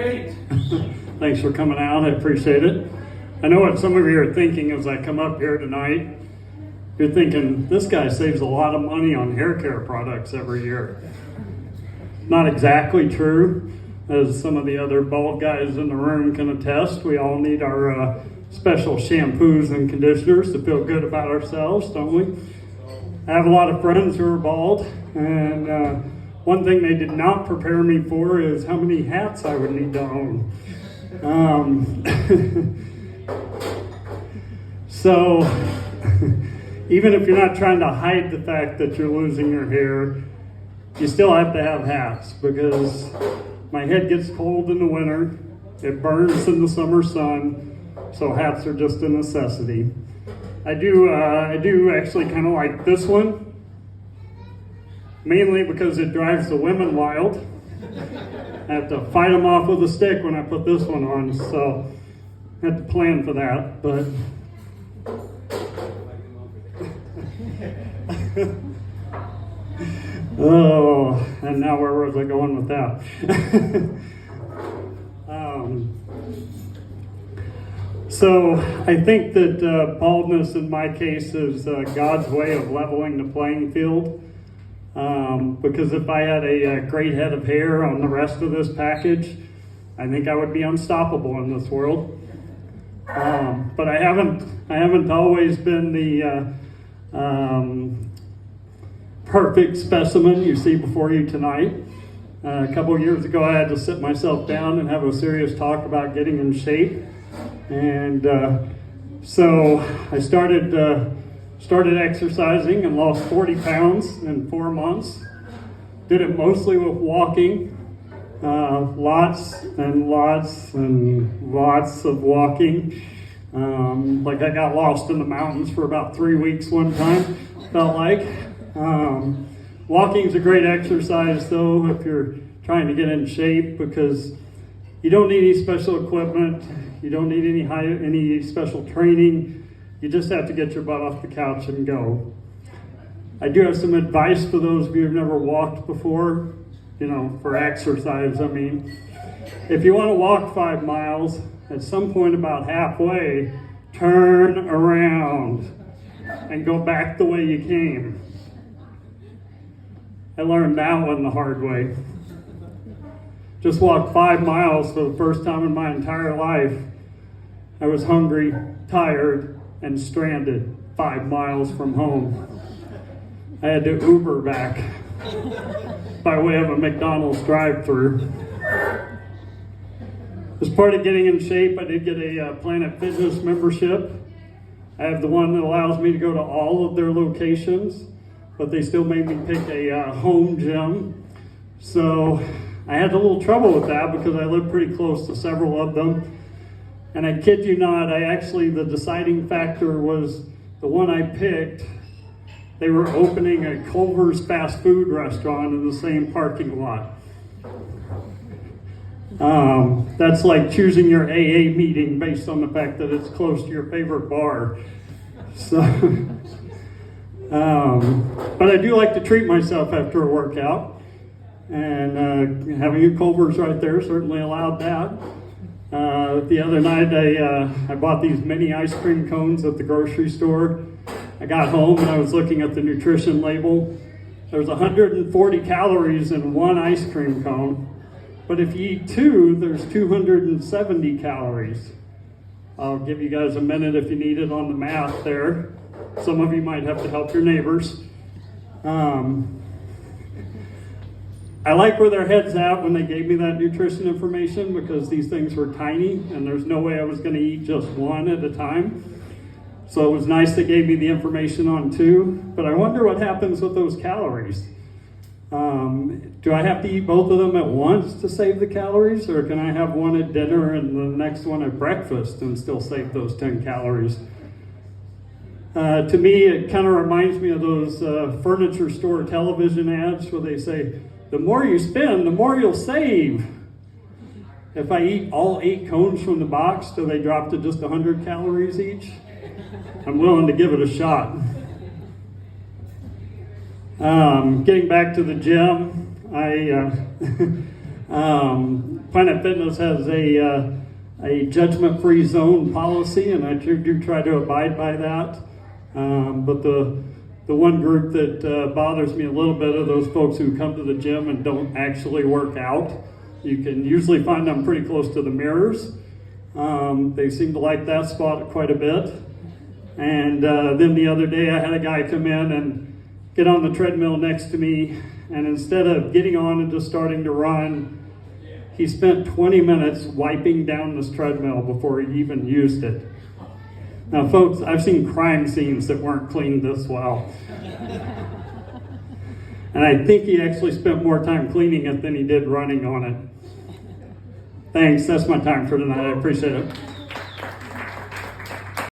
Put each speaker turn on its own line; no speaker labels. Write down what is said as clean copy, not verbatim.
great.
Thanks for coming out. I appreciate it. I know what some of you are thinking as I come up here tonight. You're thinking, this guy saves a lot of money on hair care products every year. Not exactly true. As some of the other bald guys in the room can attest, we all need our special shampoos and conditioners to feel good about ourselves, don't we? I have a lot of friends who are bald, and one thing they did not prepare me for is how many hats I would need to own. So, even if you're not trying to hide the fact that you're losing your hair, you still have to have hats, because my head gets cold in the winter, it burns in the summer sun, so hats are just a necessity. I do actually kind of like this one, mainly because it drives the women wild. I have to fight them off with a stick when I put this one on, so I had to plan for that, but oh, and now where was I going with that? So I think that baldness in my case is God's way of leveling the playing field. Because if I had a great head of hair on the rest of this package, I think I would be unstoppable in this world. But I haven't always been the perfect specimen you see before you tonight. A couple of years ago, I had to sit myself down and have a serious talk about getting in shape. And so I started exercising and lost 40 pounds in 4 months. Did it mostly with walking, lots and lots and lots of walking. Like I got lost in the mountains for about 3 weeks one time, felt like. Walking is a great exercise though if you're trying to get in shape, because you don't need any special equipment, you don't need any special training. You just have to get your butt off the couch and go. I do have some advice for those of you who've never walked before, for exercise, I mean. If you want to walk 5 miles, at some point about halfway, turn around and go back the way you came. I learned that one the hard way. Just walked 5 miles for the first time in my entire life. I was hungry, tired, and stranded 5 miles from home. I had to Uber back by way of a McDonald's drive-thru. As part of getting in shape, I did get a Planet Fitness membership. I have the one that allows me to go to all of their locations, but they still made me pick a home gym. So I had a little trouble with that because I live pretty close to several of them. And I kid you not, the deciding factor was the one I picked. They were opening a Culver's fast food restaurant in the same parking lot. That's like choosing your AA meeting based on the fact that it's close to your favorite bar. So, but I do like to treat myself after a workout. And having a Culver's right there certainly allowed that. The other night I bought these mini ice cream cones at the grocery store. I got home and I was looking at the nutrition label. There's 140 calories in one ice cream cone, but if you eat 2, there's 270 calories. I'll give you guys a minute if you need it on the math there. Some of you might have to help your neighbors. I like where their head's at when they gave me that nutrition information, because these things were tiny and there's no way I was going to eat just one at a time. So it was nice they gave me the information on 2, but I wonder what happens with those calories. Do I have to eat both of them at once to save the calories, or can I have one at dinner and the next one at breakfast and still save those 10 calories? To me, it kind of reminds me of those furniture store television ads where they say, the more you spend, the more you'll save. If I eat all 8 cones from the box, do they drop to just 100 calories each? I'm willing to give it a shot. Getting back to the gym, Planet Fitness has a judgment-free zone policy, and I do try to abide by that. But the one group that bothers me a little bit are those folks who come to the gym and don't actually work out. You can usually find them pretty close to the mirrors. They seem to like that spot quite a bit. And then the other day I had a guy come in and get on the treadmill next to me, and instead of getting on and just starting to run, he spent 20 minutes wiping down this treadmill before he even used it. Now, folks, I've seen crime scenes that weren't cleaned this well. And I think he actually spent more time cleaning it than he did running on it. Thanks, that's my time for tonight. I appreciate it.